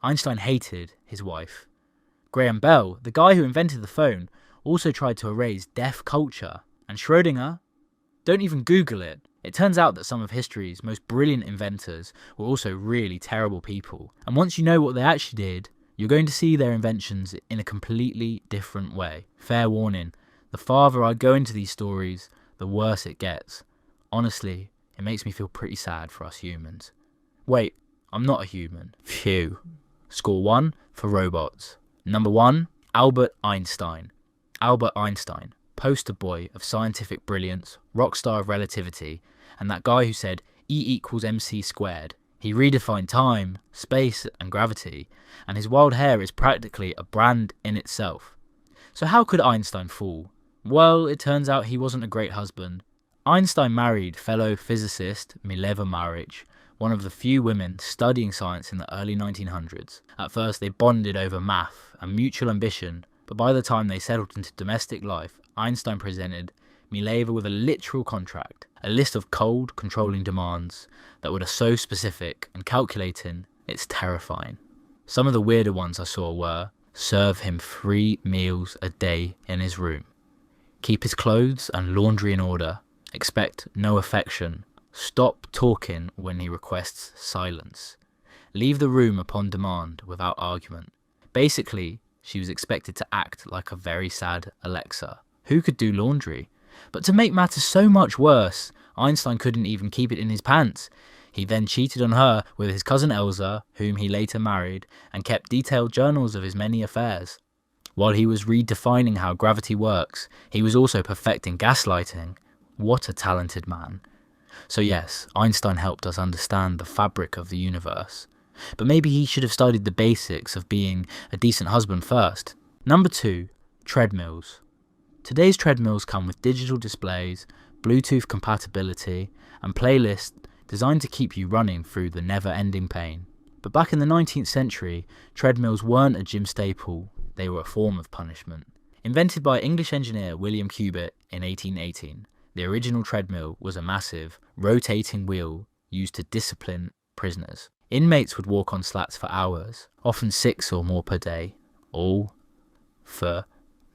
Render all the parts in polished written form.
Einstein hated his wife. Graham Bell, the guy who invented the phone, also tried to erase deaf culture. And Schrödinger? Don't even Google it. It turns out that some of history's most brilliant inventors were also really terrible people. And once you know what they actually did, you're going to see their inventions in a completely different way. Fair warning, the farther I go into these stories, the worse it gets. Honestly, it makes me feel pretty sad for us humans. Wait, I'm not a human. Phew. Score 1 for robots. Number 1, Albert Einstein. Albert Einstein, poster boy of scientific brilliance, rock star of relativity, and that guy who said E=mc². He redefined time, space, and gravity, and his wild hair is practically a brand in itself. So how could Einstein fall? Well, it turns out he wasn't a great husband. Einstein married fellow physicist Mileva Maric, one of the few women studying science in the early 1900s. At first they bonded over math and mutual ambition, but by the time they settled into domestic life, Einstein presented Mileva with a literal contract, a list of cold, controlling demands that were so specific and calculating, it's terrifying. Some of the weirder ones I saw were, serve him 3 meals a day in his room, keep his clothes and laundry in order, expect no affection, stop talking when he requests silence, leave the room upon demand without argument. Basically, she was expected to act like a very sad Alexa, who could do laundry. But to make matters so much worse, Einstein couldn't even keep it in his pants. He then cheated on her with his cousin Elsa, whom he later married, and kept detailed journals of his many affairs. While he was redefining how gravity works, he was also perfecting gaslighting. What a talented man. So yes, Einstein helped us understand the fabric of the universe. But maybe he should have studied the basics of being a decent husband first. Number 2, treadmills. Today's treadmills come with digital displays, Bluetooth compatibility, and playlists designed to keep you running through the never-ending pain. But back in the 19th century, treadmills weren't a gym staple, they were a form of punishment. Invented by English engineer William Cubitt in 1818, the original treadmill was a massive, rotating wheel used to discipline prisoners. Inmates would walk on slats for hours, often 6 or more per day, all for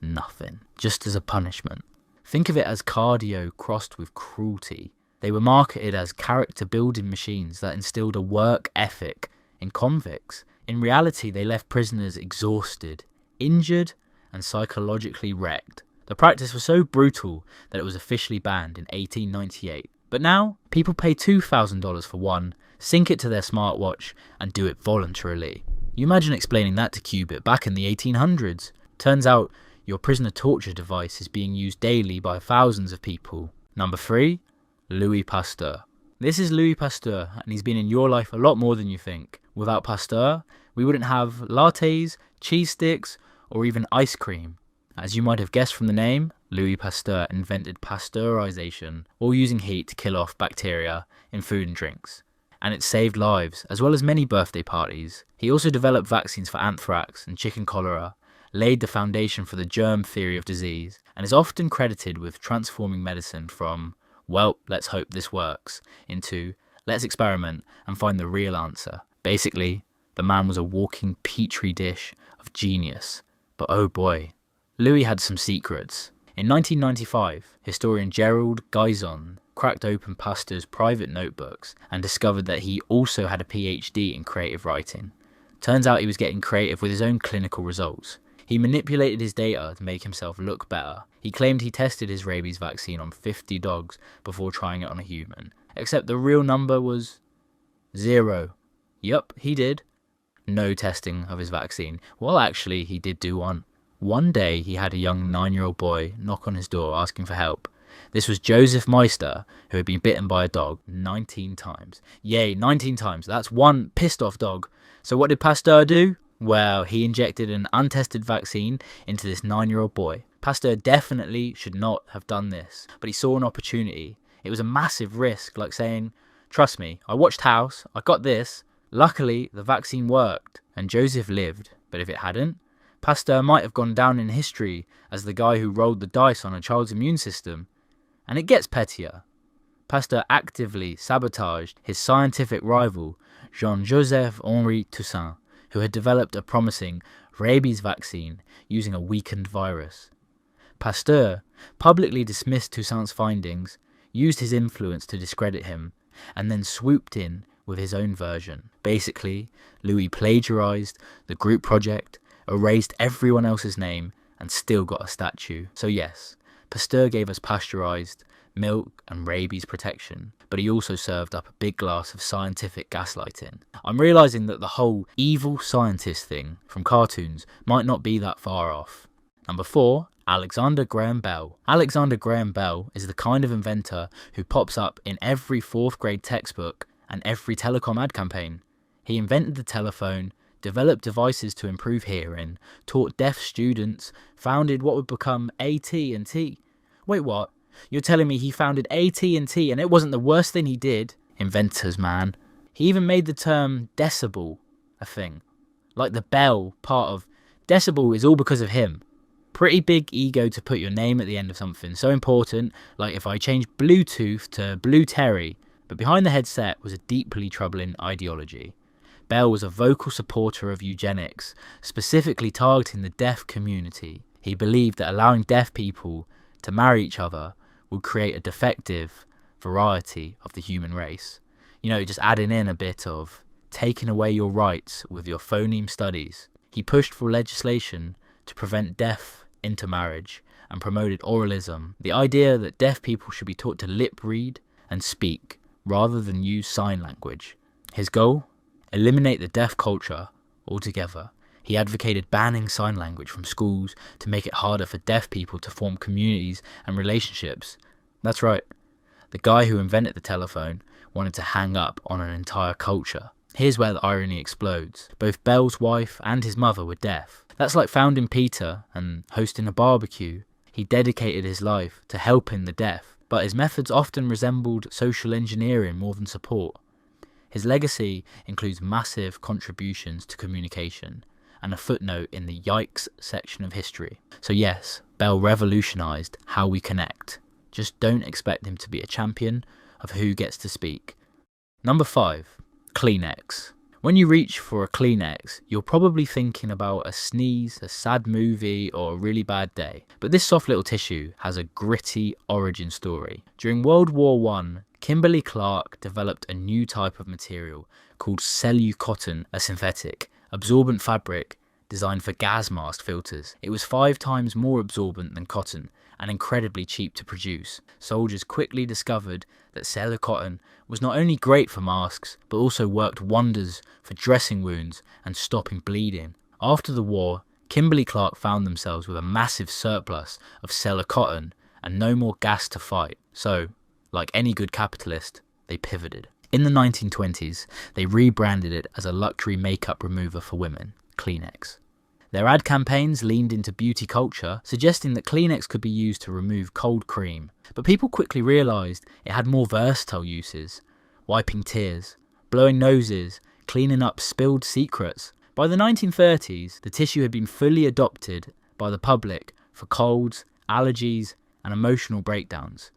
nothing, just as a punishment. Think of it as cardio crossed with cruelty. They were marketed as character-building machines that instilled a work ethic in convicts. In reality, they left prisoners exhausted, injured, and psychologically wrecked. The practice was so brutal that it was officially banned in 1898. But now, people pay $2,000 for one, sync it to their smartwatch, and do it voluntarily. You imagine explaining that to Cubitt back in the 1800s. Turns out, your prisoner torture device is being used daily by thousands of people. Number 3, Louis Pasteur. This is Louis Pasteur, and he's been in your life a lot more than you think. Without Pasteur, we wouldn't have lattes, cheese sticks, or even ice cream. As you might have guessed from the name, Louis Pasteur invented pasteurization, or using heat to kill off bacteria in food and drinks. And it saved lives, as well as many birthday parties. He also developed vaccines for anthrax and chicken cholera, laid the foundation for the germ theory of disease, and is often credited with transforming medicine from, well, let's hope this works, into, let's experiment and find the real answer. Basically, the man was a walking petri dish of genius. But oh boy, Louis had some secrets. In 1995, historian Gerald Guizon cracked open Pasteur's private notebooks and discovered that he also had a PhD in creative writing. Turns out he was getting creative with his own clinical results. He manipulated his data to make himself look better. He claimed he tested his rabies vaccine on 50 dogs before trying it on a human. Except the real number was 0. Yup, he did. No testing of his vaccine. Well, actually, he did do one. One day, he had a young 9-year-old boy knock on his door asking for help. This was Joseph Meister, who had been bitten by a dog 19 times. Yay, 19 times. That's one pissed off dog. So what did Pasteur do? Well, he injected an untested vaccine into this 9-year-old boy. Pasteur definitely should not have done this, but he saw an opportunity. It was a massive risk, like saying, trust me, I watched House, I got this. Luckily, the vaccine worked, and Joseph lived. But if it hadn't, Pasteur might have gone down in history as the guy who rolled the dice on a child's immune system. And it gets pettier. Pasteur actively sabotaged his scientific rival, Jean-Joseph Henri Toussaint, who had developed a promising rabies vaccine using a weakened virus. Pasteur publicly dismissed Toussaint's findings, used his influence to discredit him, and then swooped in with his own version. Basically, Louis plagiarized the group project, erased everyone else's name, and still got a statue. So yes, Pasteur gave us pasteurized milk and rabies protection, but he also served up a big glass of scientific gaslighting. I'm realising that the whole evil scientist thing from cartoons might not be that far off. Number 4, Alexander Graham Bell. Alexander Graham Bell is the kind of inventor who pops up in every 4th grade textbook and every telecom ad campaign. He invented the telephone, developed devices to improve hearing, taught deaf students, founded what would become AT&T. Wait, what? You're telling me he founded AT&T and it wasn't the worst thing he did? Inventors, man. He even made the term decibel a thing. Like the bell part of decibel is all because of him. Pretty big ego to put your name at the end of something so important, like if I changed Bluetooth to Blue Terry, but behind the headset was a deeply troubling ideology. Bell was a vocal supporter of eugenics, specifically targeting the deaf community. He believed that allowing deaf people to marry each other would create a defective variety of the human race. You know, just adding in a bit of taking away your rights with your phoneme studies. He pushed for legislation to prevent deaf intermarriage and promoted oralism, the idea that deaf people should be taught to lip read and speak rather than use sign language. His goal? Eliminate the deaf culture altogether. He advocated banning sign language from schools to make it harder for deaf people to form communities and relationships. That's right, the guy who invented the telephone wanted to hang up on an entire culture. Here's where the irony explodes. Both Bell's wife and his mother were deaf. That's like founding Peter and hosting a barbecue. He dedicated his life to helping the deaf, but his methods often resembled social engineering more than support. His legacy includes massive contributions to communication and a footnote in the yikes section of history. So yes, Bell revolutionised how we connect. Just don't expect him to be a champion of who gets to speak. Number 5, Kleenex. When you reach for a Kleenex, you're probably thinking about a sneeze, a sad movie, or a really bad day. But this soft little tissue has a gritty origin story. During World War I, Kimberly Clark developed a new type of material called cellucotton, a synthetic, absorbent fabric designed for gas mask filters. It was 5 times more absorbent than cotton and incredibly cheap to produce. Soldiers quickly discovered that cellucotton was not only great for masks, but also worked wonders for dressing wounds and stopping bleeding. After the war, Kimberly Clark found themselves with a massive surplus of cellucotton and no more gas to fight. So, like any good capitalist, they pivoted. In the 1920s, they rebranded it as a luxury makeup remover for women, Kleenex. Their ad campaigns leaned into beauty culture, suggesting that Kleenex could be used to remove cold cream. But people quickly realised it had more versatile uses: wiping tears, blowing noses, cleaning up spilled secrets. By the 1930s, the tissue had been fully adopted by the public for colds, allergies, and emotional breakdowns.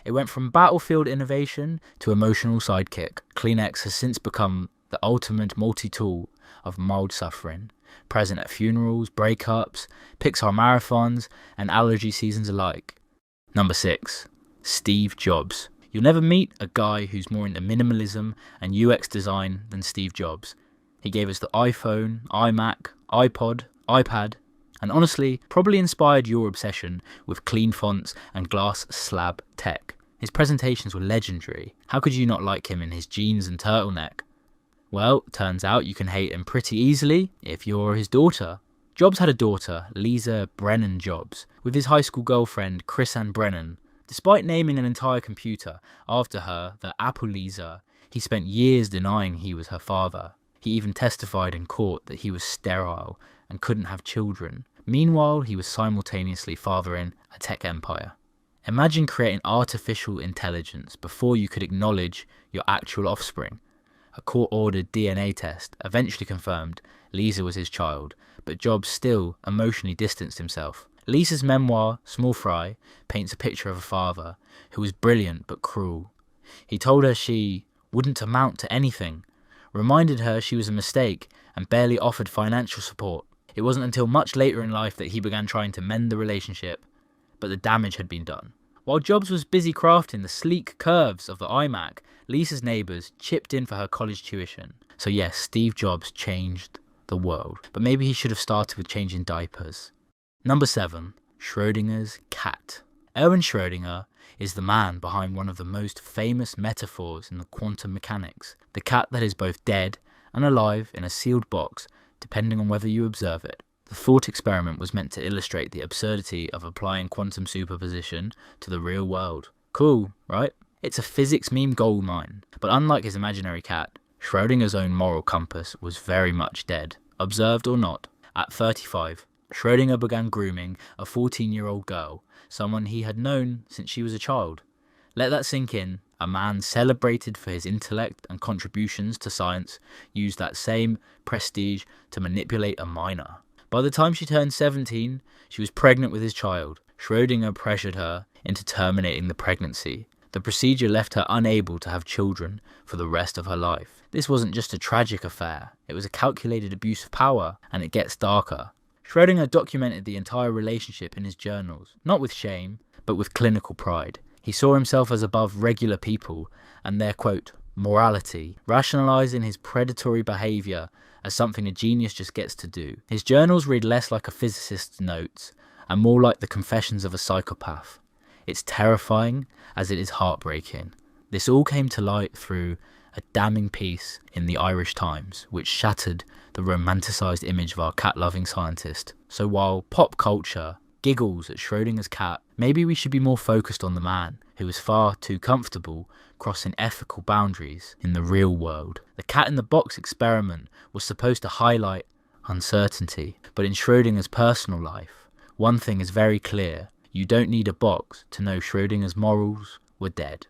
It went from battlefield innovation to emotional sidekick. Kleenex has since become the ultimate multi-tool of mild suffering, present at funerals, breakups, Pixar marathons, and allergy seasons alike. Number 6, Steve Jobs. You'll never meet a guy who's more into minimalism and UX design than Steve Jobs. He gave us the iPhone, iMac, iPod, iPad, and honestly, probably inspired your obsession with clean fonts and glass slab tech. His presentations were legendary. How could you not like him in his jeans and turtleneck? Well, turns out you can hate him pretty easily if you're his daughter. Jobs had a daughter, Lisa Brennan Jobs, with his high school girlfriend, Chris-Ann Brennan. Despite naming an entire computer after her, the Apple Lisa, he spent years denying he was her father. He even testified in court that he was sterile and couldn't have children. Meanwhile, he was simultaneously fathering a tech empire. Imagine creating artificial intelligence before you could acknowledge your actual offspring. A court-ordered DNA test eventually confirmed Lisa was his child, but Jobs still emotionally distanced himself. Lisa's memoir, Small Fry, paints a picture of a father who was brilliant but cruel. He told her she wouldn't amount to anything, reminded her she was a mistake, and barely offered financial support. It wasn't until much later in life that he began trying to mend the relationship, but the damage had been done. While Jobs was busy crafting the sleek curves of the iMac, Lisa's neighbours chipped in for her college tuition. So yes, Steve Jobs changed the world, but maybe he should have started with changing diapers. Number 7. Schrödinger's cat. Erwin Schrödinger is the man behind one of the most famous metaphors in the quantum mechanics, the cat that is both dead and alive in a sealed box, depending on whether you observe it. The thought experiment was meant to illustrate the absurdity of applying quantum superposition to the real world. Cool, right? It's a physics meme goldmine, but unlike his imaginary cat, Schrödinger's own moral compass was very much dead, observed or not. At 35, Schrödinger began grooming a 14-year-old girl, someone he had known since she was a child. Let that sink in. A man celebrated for his intellect and contributions to science used that same prestige to manipulate a minor. By the time she turned 17, she was pregnant with his child. Schrödinger pressured her into terminating the pregnancy. The procedure left her unable to have children for the rest of her life. This wasn't just a tragic affair, it was a calculated abuse of power, and it gets darker. Schrödinger documented the entire relationship in his journals, not with shame, but with clinical pride. He saw himself as above regular people and their, quote, morality, rationalising his predatory behaviour as something a genius just gets to do. His journals read less like a physicist's notes and more like the confessions of a psychopath. It's terrifying as it is heartbreaking. This all came to light through a damning piece in the Irish Times, which shattered the romanticised image of our cat-loving scientist. So while pop culture giggles at Schrödinger's cat, maybe we should be more focused on the man who was far too comfortable crossing ethical boundaries in the real world. The cat in the box experiment was supposed to highlight uncertainty, but in Schrödinger's personal life, one thing is very clear: you don't need a box to know Schrödinger's morals were dead.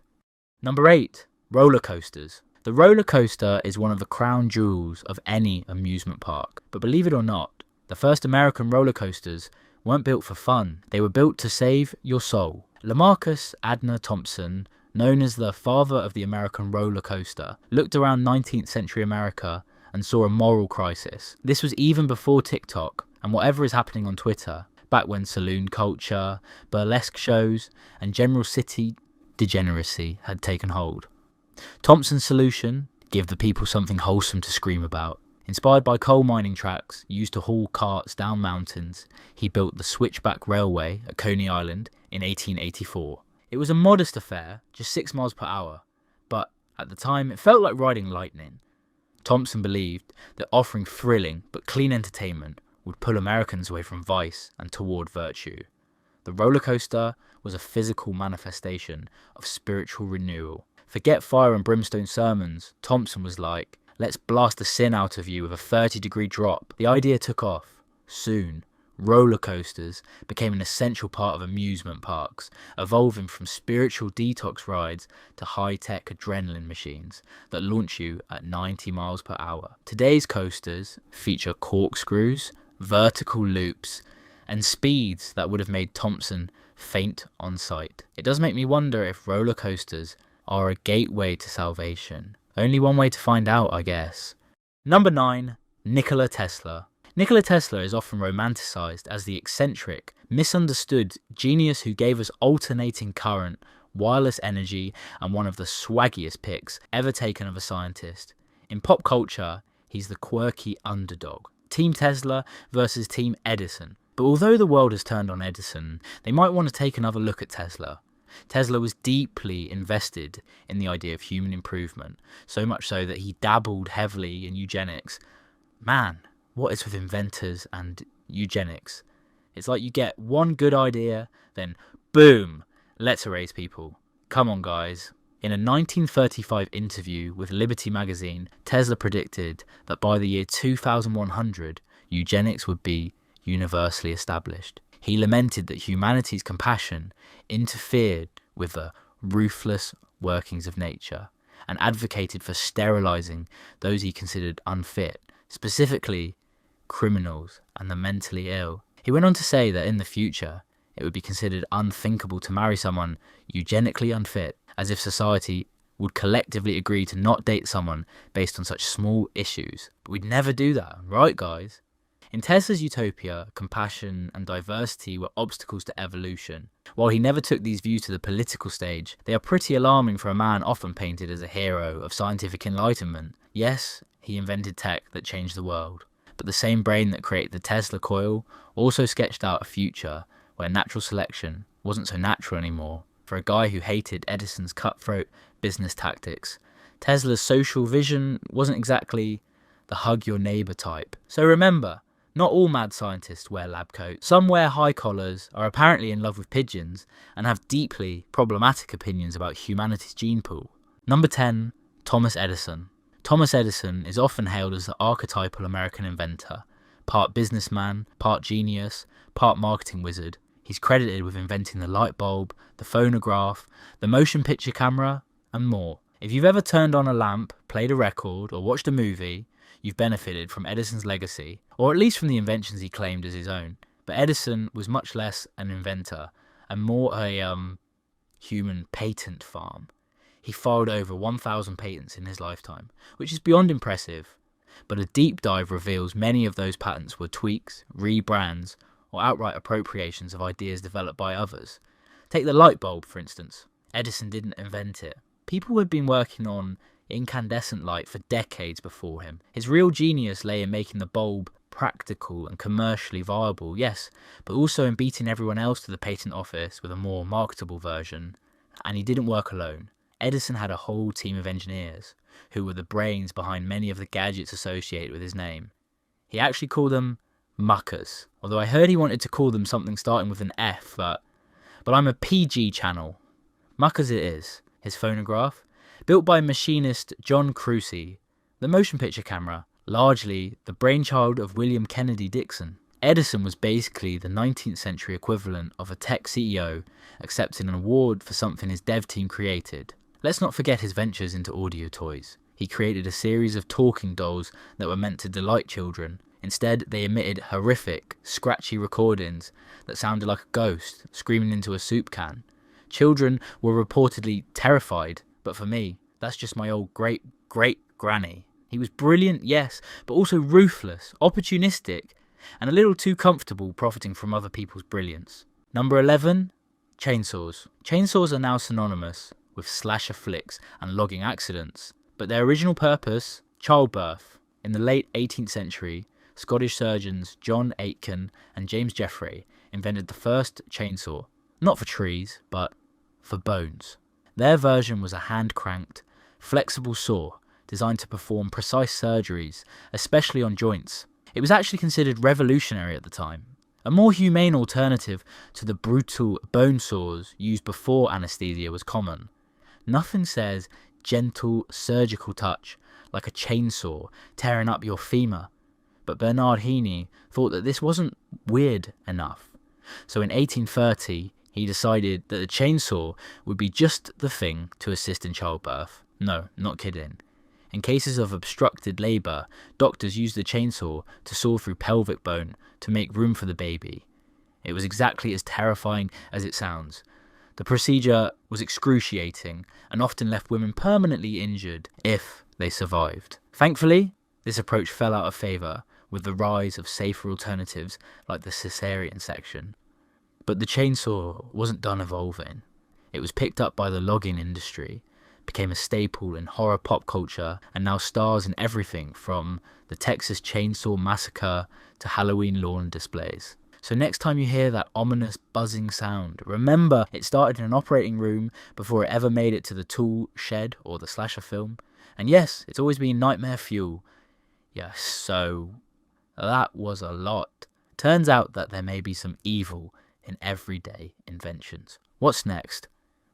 Number 8. Roller coasters. The roller coaster is one of the crown jewels of any amusement park, but believe it or not, the first American roller coasters weren't built for fun, they were built to save your soul. Lamarcus Adner Thompson, known as the father of the American roller coaster, looked around 19th century America and saw a moral crisis. This was even before TikTok and whatever is happening on Twitter, back when saloon culture, burlesque shows, and general city degeneracy had taken hold. Thompson's solution: give the people something wholesome to scream about. Inspired by coal mining tracks used to haul carts down mountains, he built the Switchback Railway at Coney Island in 1884. It was a modest affair, just 6 miles per hour, but at the time it felt like riding lightning. Thompson believed that offering thrilling but clean entertainment would pull Americans away from vice and toward virtue. The roller coaster was a physical manifestation of spiritual renewal. Forget fire and brimstone sermons. Thompson was like, let's blast the sin out of you with a 30-degree drop. The idea took off. Soon, roller coasters became an essential part of amusement parks, evolving from spiritual detox rides to high-tech adrenaline machines that launch you at 90 miles per hour. Today's coasters feature corkscrews, vertical loops, and speeds that would have made Thompson faint on sight. It does make me wonder if roller coasters are a gateway to salvation. Only one way to find out, I guess. Number 9. Nikola Tesla. Nikola Tesla is often romanticised as the eccentric, misunderstood genius who gave us alternating current, wireless energy, and one of the swaggiest pics ever taken of a scientist. In pop culture, he's the quirky underdog. Team Tesla versus Team Edison. But although the world has turned on Edison, they might want to take another look at Tesla. Tesla was deeply invested in the idea of human improvement, so much so that he dabbled heavily in eugenics. Man, what is with inventors and eugenics? It's like you get one good idea, then boom, let's erase people. Come on, guys. In a 1935 interview with Liberty magazine, Tesla predicted that by the year 2100, eugenics would be universally established. He lamented that humanity's compassion interfered with the ruthless workings of nature and advocated for sterilising those he considered unfit, specifically criminals and the mentally ill. He went on to say that in the future, it would be considered unthinkable to marry someone eugenically unfit, as if society would collectively agree to not date someone based on such small issues. But we'd never do that, right guys? In Tesla's utopia, compassion and diversity were obstacles to evolution. While he never took these views to the political stage, they are pretty alarming for a man often painted as a hero of scientific enlightenment. Yes, he invented tech that changed the world, but the same brain that created the Tesla coil also sketched out a future where natural selection wasn't so natural anymore. For a guy who hated Edison's cutthroat business tactics, Tesla's social vision wasn't exactly the hug your neighbour type. So remember, not all mad scientists wear lab coats. Some wear high collars, are apparently in love with pigeons, and have deeply problematic opinions about humanity's gene pool. Number 10. Thomas Edison. Thomas Edison is often hailed as the archetypal American inventor. Part businessman, part genius, part marketing wizard. He's credited with inventing the light bulb, the phonograph, the motion picture camera, and more. If you've ever turned on a lamp, played a record, or watched a movie, you've benefited from Edison's legacy, or at least from the inventions he claimed as his own. But Edison was much less an inventor, and more a human patent farm. He filed over 1,000 patents in his lifetime, which is beyond impressive. But a deep dive reveals many of those patents were tweaks, rebrands, or outright appropriations of ideas developed by others. Take the light bulb, for instance. Edison didn't invent it. People had been working on incandescent light for decades before him. His real genius lay in making the bulb practical and commercially viable, yes, but also in beating everyone else to the patent office with a more marketable version. And he didn't work alone. Edison had a whole team of engineers who were the brains behind many of the gadgets associated with his name. He actually called them muckers, although I heard he wanted to call them something starting with an F, but I'm a PG channel. Muckers it is. His phonograph, built by machinist John Crucy, the motion picture camera, largely the brainchild of William Kennedy Dixon. Edison was basically the 19th century equivalent of a tech CEO accepting an award for something his dev team created. Let's not forget his ventures into audio toys. He created a series of talking dolls that were meant to delight children. Instead, they emitted horrific, scratchy recordings that sounded like a ghost screaming into a soup can. Children were reportedly terrified, but for me, that's just my old great-great-granny. He was brilliant, yes, but also ruthless, opportunistic, and a little too comfortable profiting from other people's brilliance. Number 11. Chainsaws. Chainsaws are now synonymous with slasher flicks and logging accidents, but their original purpose, childbirth. In the late 18th century, Scottish surgeons John Aitken and James Jeffrey invented the first chainsaw, not for trees, but for bones. Their version was a hand-cranked, flexible saw designed to perform precise surgeries, especially on joints. It was actually considered revolutionary at the time, a more humane alternative to the brutal bone saws used before anaesthesia was common. Nothing says gentle surgical touch like a chainsaw tearing up your femur, but Bernard Heaney thought that this wasn't weird enough. So in 1830, he decided that the chainsaw would be just the thing to assist in childbirth. No, not kidding. In cases of obstructed labour, doctors used the chainsaw to saw through pelvic bone to make room for the baby. It was exactly as terrifying as it sounds. The procedure was excruciating and often left women permanently injured if they survived. Thankfully, this approach fell out of favour with the rise of safer alternatives like the caesarean section. But the chainsaw wasn't done evolving. It was picked up by the logging industry, became a staple in horror pop culture, and now stars in everything from the Texas Chainsaw Massacre to Halloween lawn displays. So next time you hear that ominous buzzing sound, remember it started in an operating room before it ever made it to the tool shed or the slasher film. And yes, it's always been nightmare fuel. Yes, so that was a lot. Turns out that there may be some evil in everyday inventions. What's next?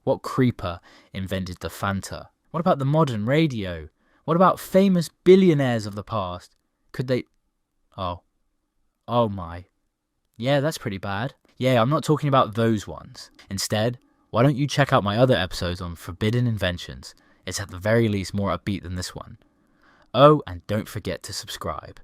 What creeper invented the Fanta? What about the modern radio? What about famous billionaires of the past? Could they... Oh my. Yeah, that's pretty bad. Yeah, I'm not talking about those ones. Instead, why don't you check out my other episodes on forbidden inventions? It's at the very least more upbeat than this one. Oh, and don't forget to subscribe.